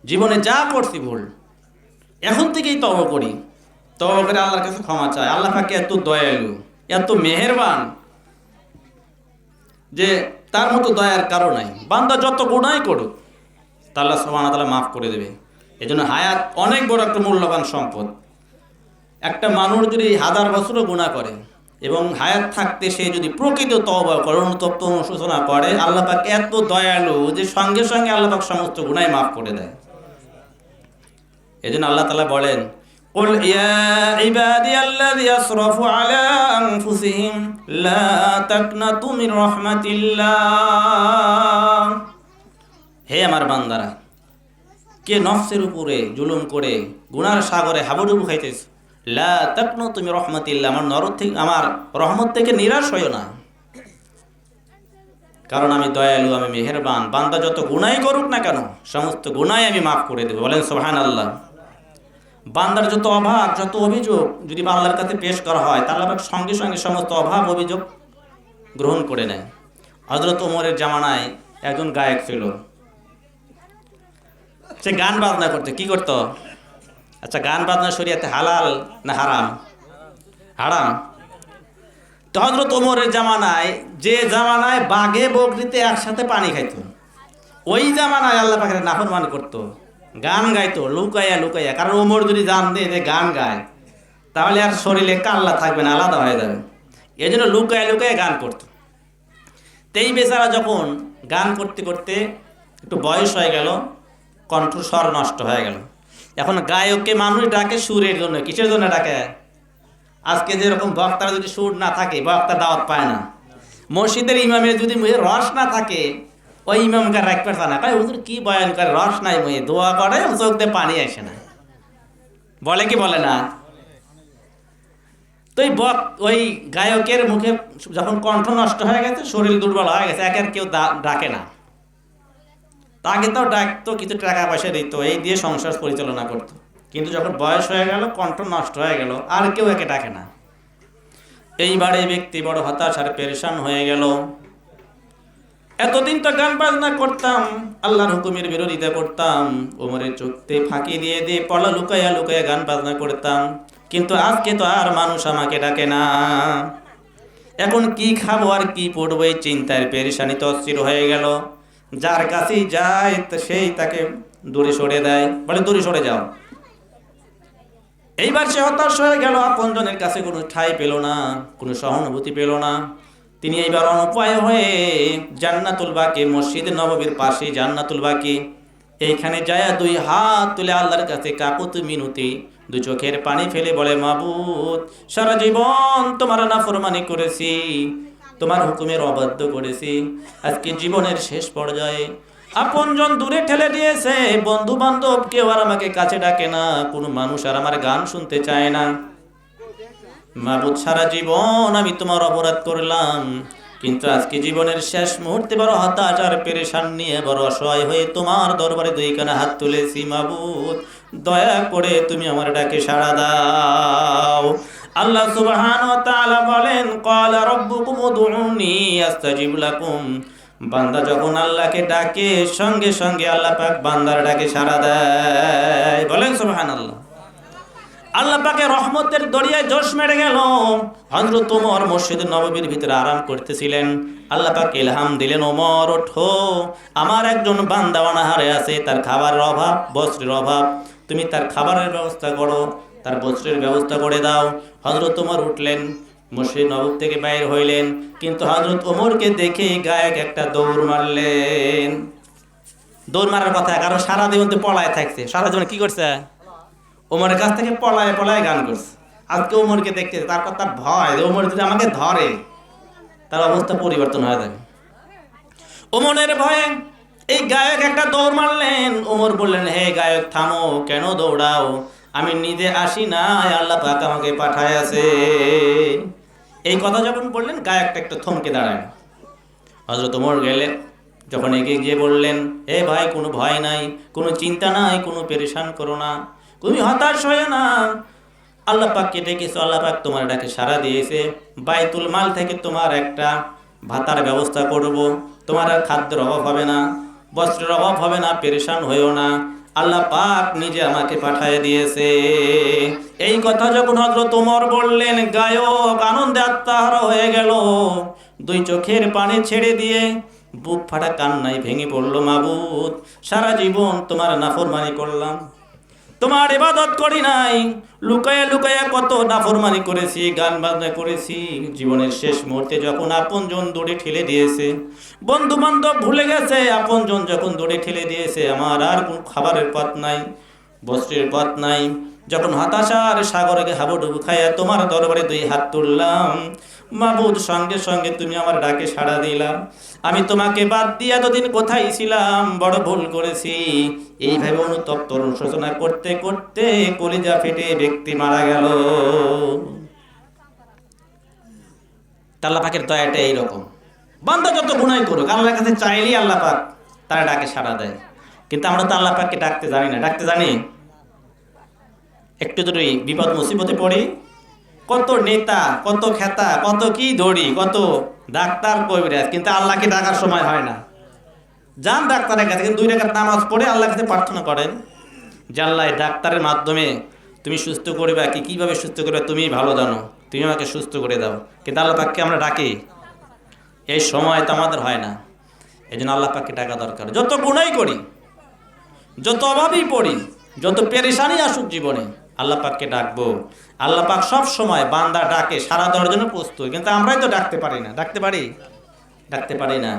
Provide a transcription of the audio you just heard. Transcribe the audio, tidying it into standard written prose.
জীবনে যা করছি ভুল, এখন থেকেই তওবা করি, তওবা করে আল্লাহর কাছে ক্ষমা চাই। আল্লাহ পাক এত দয়ালু, এত মেহেরবান যে তার মতো দয়ার কারো নাই। বান্দা যত গুনাহই করুক তা আল্লাহ সুবহানাহু ওয়া তাআলা মাফ করে দেবে। এজন্য হায়াত অনেক বড় একটা মূল্যবান সম্পদ। একটা মানুষ যদি 1000 বছরও গুনাহ করে এবং হায়াত থাকতে সে যদি প্রকৃত তওবা করে, অনুতপ্ত অনুশোচনা করে, আল্লাহ পাক এত দয়ালু যে সঙ্গে সঙ্গে আল্লাহ পাক সমস্ত গুনাহ মাফ করে দেয়। এজন্য আল্লাহ তাআলা বলেন, কুল ইয়া ইবাদিয়াল্লাযী আসরাফু আলা আনফুসিহিম লা তাকনাতু মির রাহমাতিল্লাহ। হে আমার বান্দারা, কে নফসের উপরে জুলুম করে গুনার সাগরে হাবুডুবু খাইতেছ, লা তাকনাতু মির রাহমাতিল্লাহ, আমার রহমত থেকে নিরাশ হইও না, কারণ আমি দয়ালু, আমি মেহেরবান। বান্দা যত গুনাহই করুক না কেন সমস্ত গুনাহই আমি মাফ করে দেব। বলেন সুবহানাল্লাহ। বান্দার যত অভাব, যত অভিযোগ যদি আল্লাহর কাছে পেশ করা হয়, তাহলে আল্লাহ সঙ্গে সঙ্গে সমস্ত অভাব অভিযোগ গ্রহণ করে নেয়। হযরত ওমরের জামানায় একজন গায়ক ছিল, সে গান বাজনা করতে। কি করত? আচ্ছা, গান বাজনা শরীয়তে হালাল না হারাম? হারাম। তো হযরত ওমরের জামানায়, যে জামানায় বাঘে বকরিতে একসাথে পানি খাইতো, ওই জামানায় আল্লাহ পাকের নাফরমানি করতো, গান গাইতো লুকাইয়া লুকাইয়া। কারণ ওমর যদি জানতে যে গান গায় তাহলে আর শরীরে কাল্লা থাকবে না, আলাদা হয়ে যাবে। এই জন্য লুকাইয়া লুকাইয়া গান করতো। তেই বেচারা যখন গান করতে করতে একটু বয়স হয়ে গেল, কণ্ঠস্বর নষ্ট হয়ে গেল। এখন গায়ককে মানুষ ডাকে সুরের জন্য। কিসের জন্য ডাকে? আজকে যেরকম বক্তার যদি সুর না থাকে, বক্তা দাওয়াত পায় না। মসজিদের ইমামের যদি মুখে রস না থাকে, ওই ইমামকে রাখতে পারছে না, কয় হুজুর কি বয়ান করে, রস নাই মুখে, দোয়া করে চোখ দিয়ে পানি আসে না। বলে কি বলে না? তো ওই গায়কের মুখে যখন কণ্ঠ নষ্ট হয়ে গেছে, শরীর দুর্বল হয়ে গেছে, একের কেউ ডাকে না। তাকে তো ডাকতো, কিছু টাকা পয়সা দিত, এই দিয়ে সংসার পরিচালনা করতো। কিন্তু যখন বয়স হয়ে গেল, কণ্ঠ নষ্ট হয়ে গেল, আর কেউ একে ডাকে না। এইবারে ব্যক্তি বড় হতাশ আর পেরেশান হয়ে গেল। এতদিন তো গান বাজনা করতাম, আল্লাহর হুকুমের বিরোধিতা করতাম, ওমরের চোখতে ফাঁকি দিয়ে দিয়ে পড়া লুকাইয়া লুকাইয়া গান বাজনা করতাম, কিন্তু আজকে তো আর মানুষ আমাকে ডাকে না। এখন কি খাবো আর কি পড়বো, এই চিন্তায় পেরেশানি তো অস্থির হয়ে গেল। যার কাছেই যায় সেই তাকে দূরে সরে দেয়, বলে দূরে সরে যাও। এইবার সে হতাশ হয়ে গেল, আপনজনের কাছে কোনো ঠাঁই পেল না, কোনো সহানুভূতি পেল না। তিনি এইবার অনুপায় হয়ে জান্নাতুল বাকি, মসজিদ নববীর পাশে জান্নাতুল বাকি, এইখানে যায় দুই হাত তুলে আল্লাহর কাছে কাকুতি মিনতি, দুই চোখের পানি ফেলে বলে, মাবুদ, সারা জীবন তোমার নাফরমানি করেছি, তোমার হুকুমের অবাধ্য করেছি। আজকে জীবনের শেষ পর্যায়ে আপনজন দূরে ঠেলে দিয়েছে, বন্ধু বান্ধব কেউ আর আমাকে কাছে ডাকে না, কোনো মানুষ আর আমার গান শুনতে চায় না। মাবুদ, সারা জীবন আমি তোমার অপরাধ করলাম, কিন্তু আজকে জীবনের শেষ মুহূর্তে বড় হতাশ আর পেরেশান নিয়ে বড় অসহায় হয়ে তোমার দরবারে দুইখানা হাত তুলেছি। মাবুদ, দয়া করে তুমি আমার ডাকে সাড়া দাও। আল্লাহ সুবহানাহু ওয়া তাআলা বলেন, ক্বালা রাব্বুকুম উদউনি আস্তাজিব লাকুম। বান্দা যখন আল্লাহকে ডাকে, সঙ্গে সঙ্গে আল্লাহ পাক বান্দার ডাকে সাড়া দেয়। বলেন সুবহানাল্লাহ। আল্লাহ পাকের রহমতের দরিয়ায় জোশ মেরে গেল। হযরত ওমর মসজিদ নববীর ভিতরে আরাম করতেছিলেন। আল্লাহ পাক ইলহাম দিলেন, ওমর ওঠো, আমার একজন বান্দা অনাহারে আছে, তার খাবারের অভাব, বস্ত্রের অভাব, তুমি তার খাবারের ব্যবস্থা করো, তার বস্ত্রের ব্যবস্থা করে দাও। হযরত ওমর উঠলেন, মসজিদ নববী থেকে বাইর হইলেন, কিন্তু হযরত ওমরকে দেখে গায়ক একটা দৌড় মারলেন। দৌড় মারার কথা, কারণ সারা জীবন তো পলায় থাকছে, সারা জীবন কি করছে, ওমরের কাছ থেকে পলায় পলায় গান করছে। আজকে ওমরকে দেখতে, তারপর তার ভয় যে ওমর যদি আমাকে ধরে তার অবস্থা পরিবর্তন হয়ে যাবে। ওমরের ভয়ে এই গায়ক একটা দৌড় মারলেন। ওমর বললেন, হে গায়ক, থামো, কেন দৌড়াও? আমি নিজে আসি না, আল্লাহ পাক আমাকে পাঠায় আছে। এই কথা যখন বললেন, গায়কটা একটু থমকে দাঁড়ায়। হযরত ওমর গেলে যখন এগিয়ে গিয়ে বললেন, হে ভাই, কোনো ভয় নাই, কোনো চিন্তা নাই, কোনো পেরেশান করো না, তুমি হতাশ হয়ে না, আল্লাহ পাককে ডেকেছো, আল্লাহ পাক তোমার ডাকে সাড়া দিয়েছে, বাইতুল মাল থেকে তোমার একটা ভাতার ব্যবস্থা করব, তোমার আর খাদ্যের অভাব হবে না, বস্ত্রের অভাব হবে না, পেরেশান হইও না। আল্লাহ পাক নিজে আমাকে পাঠিয়ে দিয়েছে। এই কথা যখন হযরত ওমর বললেন, গায়ক আনন্দে আত্মহারা হয়ে গেল, দুই চোখের পানি ছেড়ে দিয়ে বুক ফাটা কান্নায় ভেঙে পড়ল। মাবুদ, সারা জীবন তোমার নাফরমানি করলাম, তোমার ইবাদত করি নাই, লুকায়া লুকায়া কত নাফরমানি করেছি, গান বাজনা করেছি। জীবনের শেষ মুহূর্তে যখন আপনজন দূরে ঠেলে দিয়েছে, বন্ধু বান্ধব ভুলে গেছে, আপনজন যখন দূরে ঠেলে দিয়েছে, আমার আর কোনো খাবারের পথ নাই, বস্ত্রের পথ নাই, যখন হতাশার সাগরে হাবুডুবু খাইয়া তোমার দরবারে দুই হাত তুললাম, মাবুদ, সঙ্গে সঙ্গে তুমি আমার ডাকে সাড়া দিলাম। আমি তোমাকে বাদ দিয়ে এতদিন কোথায় ছিলাম, বড় ভুল করেছি। এইভাবে অনুতপ্ত অনুশোচনা করতে করতে কলিজা ফেটে ব্যক্তি মারা গেল। আল্লাহ পাকের দয়াটা এইরকম, বান্দা যত গুনাহ করুক, আল্লাহর কাছে চাইলেই আল্লাহ পাক তার ডাকে সাড়া দেয়। কিন্তু আমরা তো আল্লাহ পাককে ডাকতে জানি না। ডাকতে জানি? একটু যদি বিপদ মুসিবতে পড়ি, কত নেতা, কত খেতা, কত কি দড়ি, কত ডাক্তার কবিরাজ, কিন্তু আল্লাহকে ডাকার সময় হয় না। যান ডাক্তারের কাছে, কিন্তু 2 রাকাত নামাজ পড়ে আল্লাহর কাছে প্রার্থনা করেন যে আল্লাহ, ডাক্তারের মাধ্যমে তুমি সুস্থ করবে, কিভাবে সুস্থ করবে তুমি ভালো জানো, তুমি আমাকে সুস্থ করে দাও। কিন্তু আল্লাহ পাককে আমরা ডাকি, এই সময় তো আমাদের হয় না। এই জন্য আল্লাহ পাককে ডাকা দরকার। যত গুনাহ করি, যত অভাবই পড়ি, যত পেরেশানি আসুক জীবনে, আল্লাহ পাককে ডাকবো। আল্লাহ পাক সব সময় বান্দা ডাকে সাড়া দেওয়ার জন্য প্রস্তুত, কিন্তু আমরাই তো ডাকতে পারি না। ডাকতে পারি? ডাকতে পারি না।